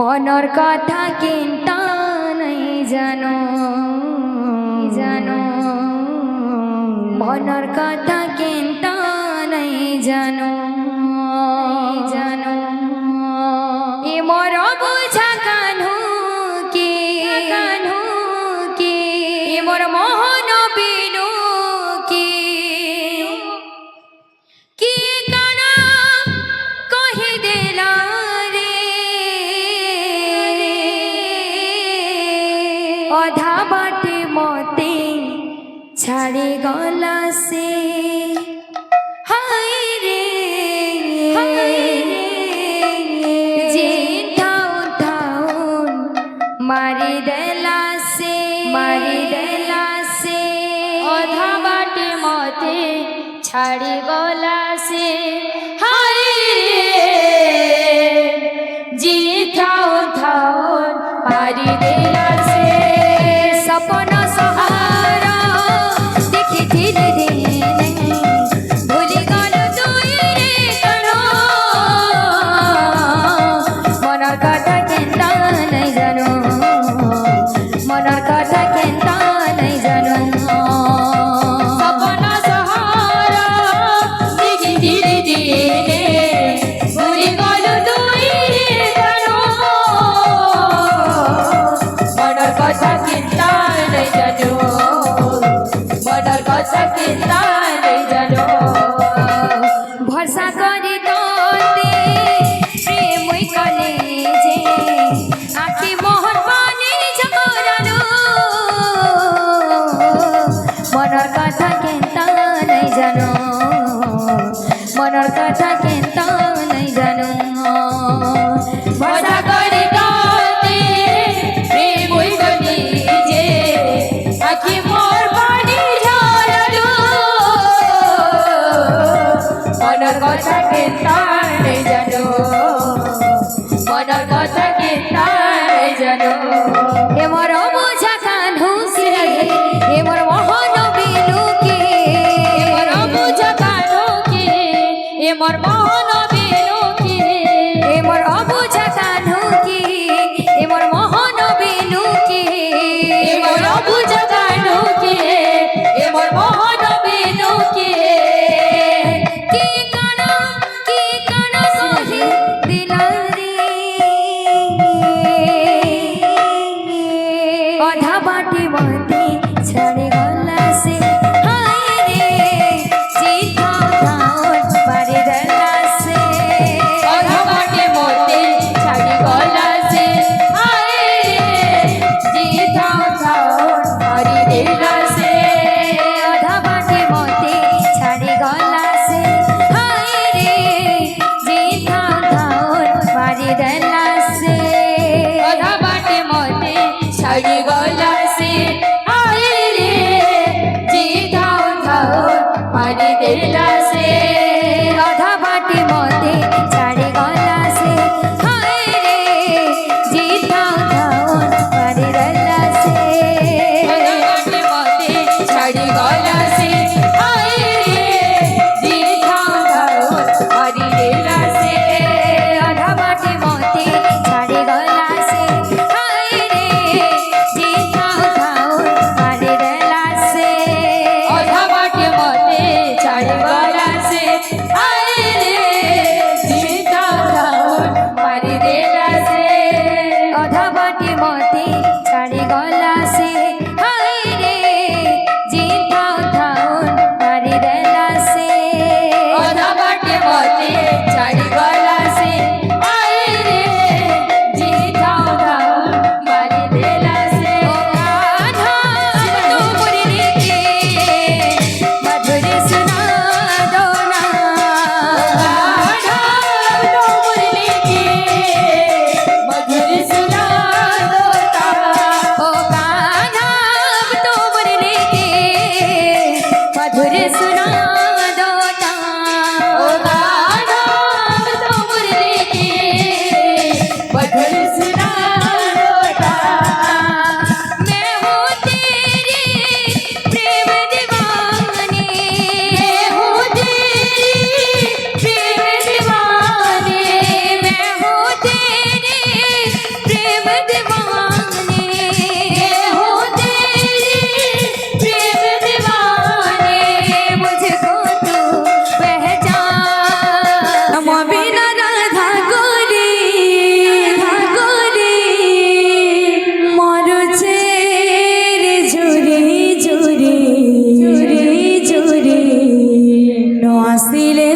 মনর কথা কিন্তা নাই জানো জানো মনর কথা কিন্তা নাই জানো জানো এ মোর বুঝা কানু কি এ মোর মোহন বিনু কি কানা কহি দেলা অধা বাটে মতে ছাড়ি গলা সে হায় রে যে ঠাউন মারি দেলা সে অধা বাটে মতে ছাড়ি গলা সে হায় রে যে ঠাউন মারি দেলা সে सपना सहारा देखी धीरे धीरे भूली गल तुई रे कनो मनार कथा केंता नहीं जानो मनार कथा केंता नहीं जानो सपना सहारा देखी धीरे धीरे भूली गल तुई रे कनो मनार कथा केंता नहीं जानो मनार कथा केंता नहीं जानो भरसा करी तोते प्रेम कले जे आखी मोहन पानी झरानो मनार कथा केंता नहीं जानो मनार कथा केंता नहीं जानो भरसा करी तोते प्रेम कले जे आखी मोर पानी झरानो मनार कथा केंता नहीं जानो मनार कथा केंता नहीं जानो ए मोर बुझा कान्हू के ए मोर मोहन बिनु के ए मोर बुझा कान्हू के ए मोर मोहन बिनु के ए मोर बुझा कान्हू के ए मोर मोहन बिनु के ए मोर बुझा कान्हू के ए मोर मोहन बिनु के काना सोही दिला रे अधा बाटी मते छाड़े गला से हाय रे जीता धान पारे दला से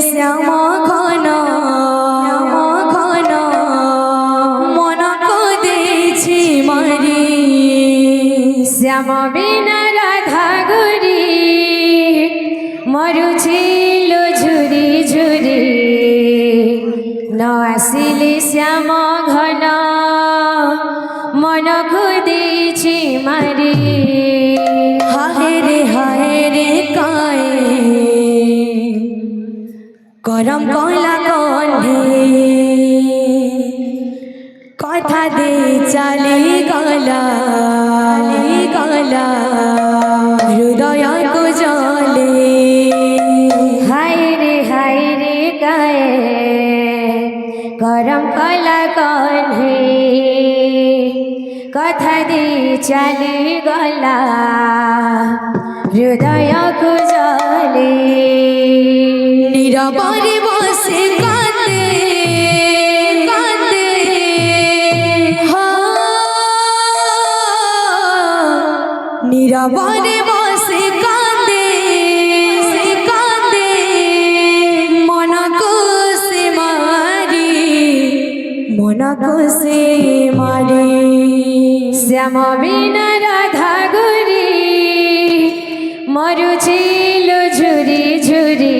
শ্যাম ঘন ঘন মনকো দিয়েছি মারি শ্যাম বিনা রাধা গুরি মরুছিল ঝুরি ঝুরি ন আসিলে শ্যাম ঘন মনকো দিয়েছি মারি হায় রে কায়ে করম কলা কণ্ঠে কথা দে চালি গলা হৃদয় কো জলে হায় রে গায়ে করম কলা কণ্ঠে কথা দে চালি গলা হৃদয় কো জলে নীরবরে বসে কাঁদে কাঁদে নীরবরে বসে কাঁদে কাঁদে মনকো সে মারি শ্যাম বিনা রাধা গুরি মরুছিল ঝুরি ঝুরি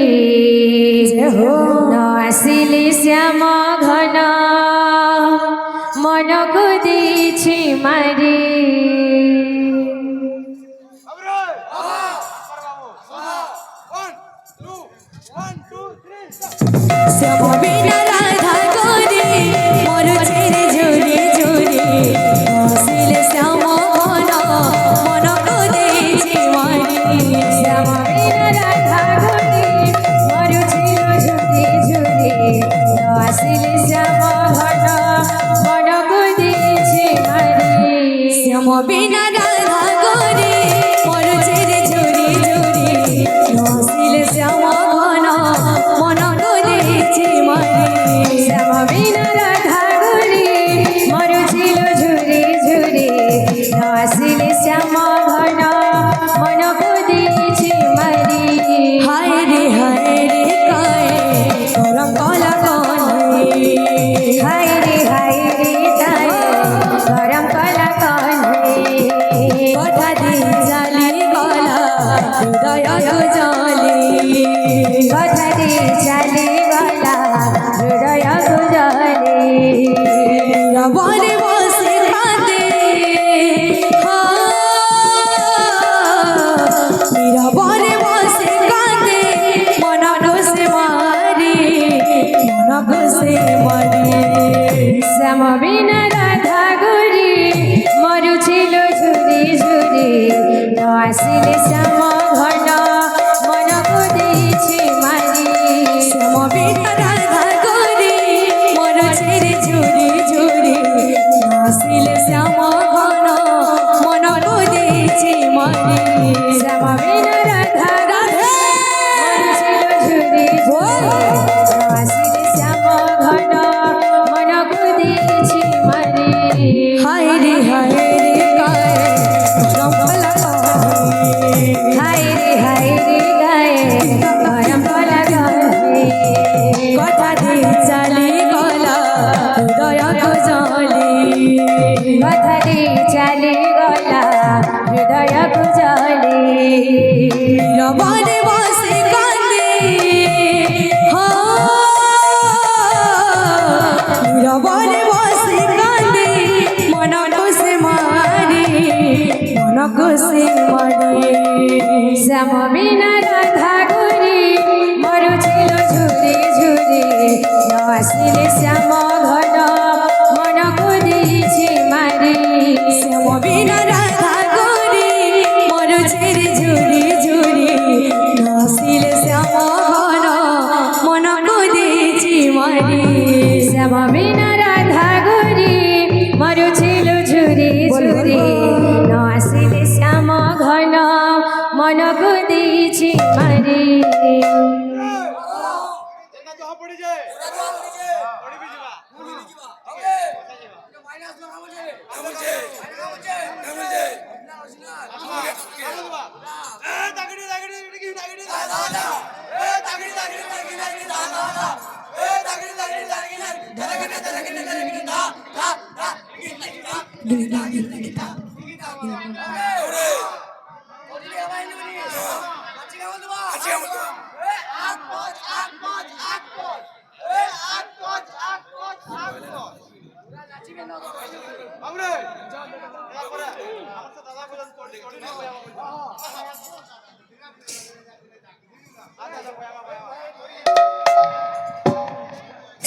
ন আসিলে শ্যাম ঘন মনকো দিয়েছি মারি শ্যাম বিনা রাধা গুরি মরুছিল ঝুরি ঝুরি আসিলে শ্যাম ঘন মনকো দিয়েছি মারি শ্যাম বিনা রাধা গুরি মরুছিল ঝুরি ঝুরি আসিলে শ্যাম ঘন মনকো দিয়েছি মারি শ্যাম বিনা রাধা গুরি মরুছিল ঝুরি ঝুরি আসিলে শ্যাম ঘন মনকো দিয়েছি মারি শ্যাম বিনা রাধা গুরি মরুছিল ঝুরি ঝুরি আসিলে শ্যাম ঘন মনকো দিয়েছি মারি হায় রে কায়ে করম কলা কণ্ঠে হায় রে গায়ে করম কলা কণ্ঠে কথা দিয়ে চালি গলা হৃদয় কো জলে কথা দিয়ে চালি গলা হৃদয় কো জলে নীরবরে বসে কাঁদে নীরবরে বসে কাঁদে মনকো সে মারি শ্যাম বিনা রাধা গুরি মরুছিল ঝুরি ঝুরি ন আসিলে শ্যাম ঘন মনকো দিয়েছি মারি শ্যাম বিনা রাধা গুরি মরুছিল ঝুরি ঝুরি ন আসিলে শ্যাম ঘন মনকো দিয়েছি মারি শ্যাম বিনা রাধা রাধে মরুছিল ঝুরি ঝুরি আসিলে শ্যাম ঘন মনকো দিয়েছি মারি হায় রে কায়ে করম কলা কণ্ঠে হায় রে গায়ে করম কলা কণ্ঠে কথা দিয়ে চালি গলা হৃদয় কো জলে কথা দিয়ে চালি গলা হৃদয় কো জলে নীরবরে বসে কাঁদে নীরবরে বসে কাঁদে মনকো সে মারি শ্যাম বিনা রাধা গুরি মরুছিল ঝুরি ঝুরি ন আসিলে শ্যাম ঘন মনকো দিয়েছি মারি শ্যাম বিনা রাধা গুরি মরুছিল ঝুরি ঝুরি ন আসিলে শ্যাম ঘন মনকো দিয়েছি মারি শ্যাম বিনা রাধা গুরি মরুছিল ঝুরি ঝুরি ন আসিলে শ্যাম ঘন মনকো দিয়েছি মারি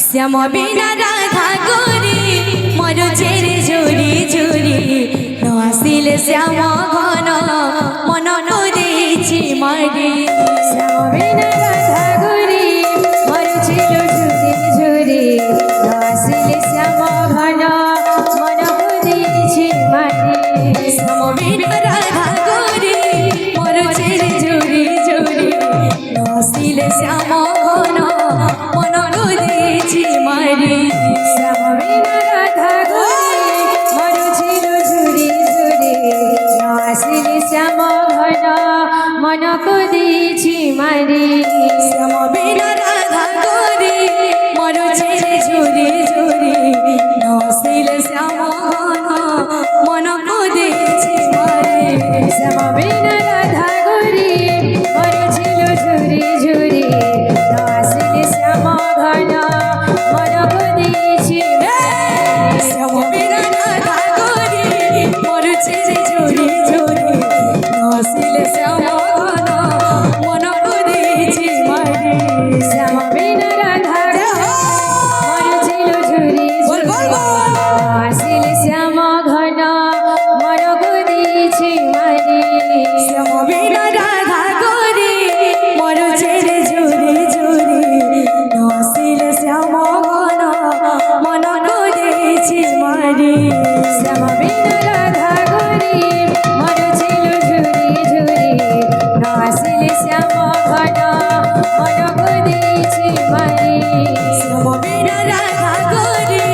শ্যাম বিনা রাধা গরি মর চেরে ঝুরি ঝুরি ন আসিলে শ্যাম ঘন মন করেছি মারি শ্যাম বিনা রাধা গরি মর ছিল ঝুরি ঝুরি ন আসিলে শ্যাম ঘন মন করেছি মারি শ্যাম বিনা রাধা গরি মর চেরে ঝুরি ঝুরি ন আসিলে শ্যাম ঘন মন করেছি মারি শ্যাম বিনা রাধা গরি মর ছিল ঝুরি ঝুরি ন আসিলে শ্যাম ঘন মন করেছি মারি শ্যাম বিনা রাধা গরি মর ছেড়ে ঝুরি ঝুরি ন আসিলে শ্যাম ঘন মন করেছি মারি শ্যাম বিনা রাধা গরি মর ছিল ঝুরি ঝুরি ন আসিলে শ্যাম ঘন মন করেছি শ্যাম বিনা রাধা গরি মর ছেড়ে ঝুরি ঝুরি ন আসিলে শ্যাম ঘন মন করেছি মারি শ্যাম বিনা রাধা মর ছিল ঝুরি ঝুরি আসিলে শ্যাম ঘন মন করেছি মারি শ্যাম বিনা রাধা গরি মর ছেড়ে ঝুরি ঝুরি ন আসিলে শ্যাম ঘন মন করেছি মারি শ্যাম বিনা রাধা গরি মর ছিল ঝুরি ঝুরি ন আসিলে শ্যাম ঘন মন করেছি মারি শ্যাম বিনা রাধা গরি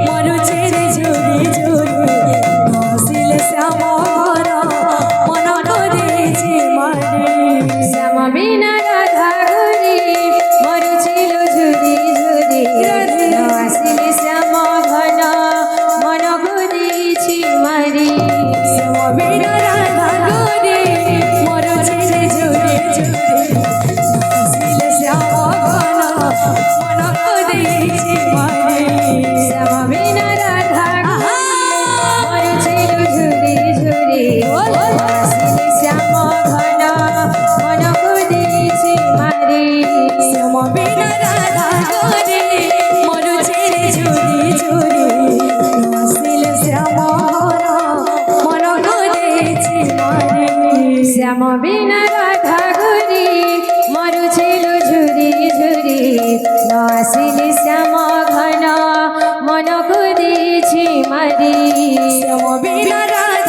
মর ছেড়ে ঝুরি ঝুরি ন আসিলে শ্যাম ঘন মন করেছি মারি শ্যাম বিনা রাধা গরি মর ছিল ঝুরি ঝুরি ন আসিলে শ্যাম ঘন মন করেছি মারি শ্যাম বিনা রাধা গরি মর ছেড়ে ঝুরি ঝুরি ন আসিলে শ্যাম ঘন মন করেছি মারি শ্যাম বিনা রাধা মর ছিল ঝুরি ঝুরি ন আসিলে শ্যাম ঘন মন করেছি মারি শ্যাম বিনা রাধা গরি মর ছেড়ে ঝুরি ঝুরি ন আসিলে শ্যাম ঘন মন করেছি মারি শ্যাম বিনা রাধা গরি মর ছিল ঝুরি ঝুরি ন আসিলে শ্যাম ঘন মন করেছি মারি শ্যাম বিনা রাধা